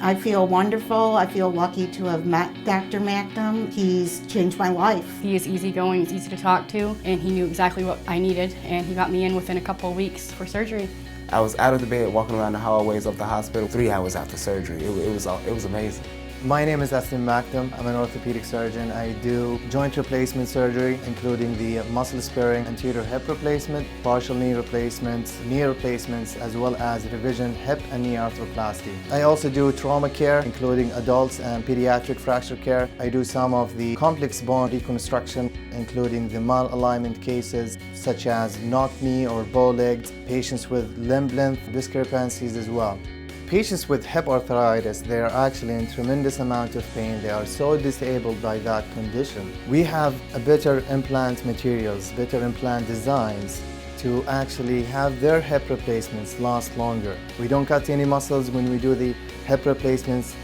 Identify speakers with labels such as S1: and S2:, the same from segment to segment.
S1: I feel wonderful. I feel lucky to have met Dr. Makhdom. He's changed my life.
S2: He is easygoing, he's easy to talk to, and he knew exactly what I needed, and he got me in within a couple of weeks for surgery.
S3: I was out of the bed walking around the hallways of the hospital 3 hours after surgery. It was amazing.
S4: My name is Makhdom. I'm an orthopedic surgeon. I do joint replacement surgery, including the muscle sparing anterior hip replacement, partial knee replacements, knee replacements, as well as revision hip and knee arthroplasty. I also do trauma care, including adults and pediatric fracture care. I do some of the complex bone reconstruction, including the malalignment cases, such as knock knee or bow-legged, patients with limb length discrepancies as well. Patients with hip arthritis, they are actually in tremendous amount of pain. They are so disabled by that condition. We have a better implant materials, better implant designs to actually have their hip replacements last longer. We don't cut any muscles when we do the hip replacements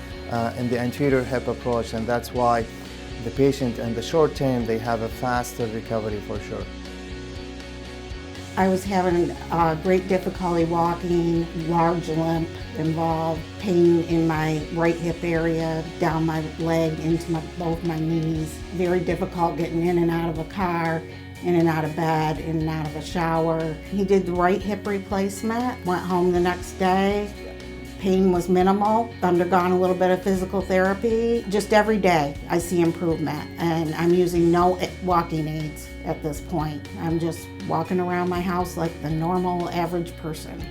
S4: in the anterior hip approach, and that's why the patient in the short term, they have a faster recovery for sure.
S1: I was having great difficulty walking, large limp involved, pain in my right hip area, down my leg into both my knees. Very difficult getting in and out of a car, in and out of bed, in and out of a shower. He did the right hip replacement, went home the next day. Pain was minimal, undergone a little bit of physical therapy. Just every day I see improvement, and I'm using no walking aids at this point. I'm just walking around my house like the normal average person.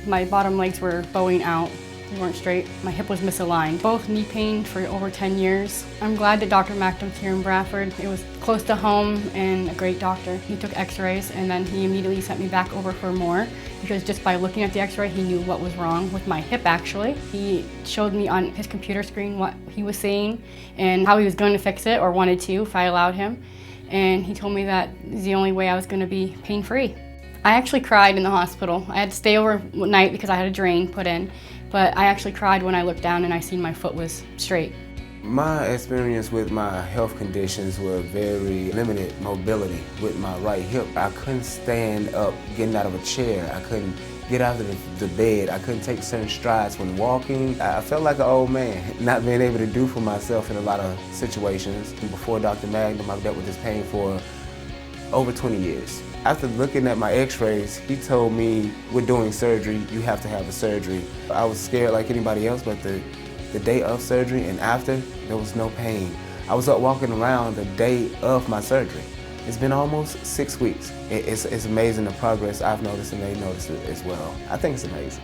S2: My bottom legs were bowing out. They weren't straight. My hip was misaligned. Both knee pain for over 10 years. I'm glad that Dr. Makhdom's here in Bradford. It was close to home and a great doctor. He took x-rays and then he immediately sent me back over for more, because just by looking at the x-ray he knew what was wrong with my hip actually. He showed me on his computer screen what he was seeing and how he was going to fix it, or wanted to if I allowed him. And he told me that is the only way I was going to be pain-free. I actually cried in the hospital. I had to stay overnight because I had a drain put in, but I actually cried when I looked down and I seen my foot was straight.
S3: My experience with my health conditions were very limited mobility with my right hip. I couldn't stand up getting out of a chair. I couldn't get out of the bed. I couldn't take certain strides when walking. I felt like an old man, not being able to do for myself in a lot of situations. Before Dr. Makhdom, I've dealt with this pain for over 20 years. After looking at my x-rays, he told me, we're doing surgery, you have to have a surgery. I was scared like anybody else, but the day of surgery and after, there was no pain. I was up walking around the day of my surgery. It's been almost 6 weeks. It's amazing the progress I've noticed, and they noticed it as well. I think it's amazing.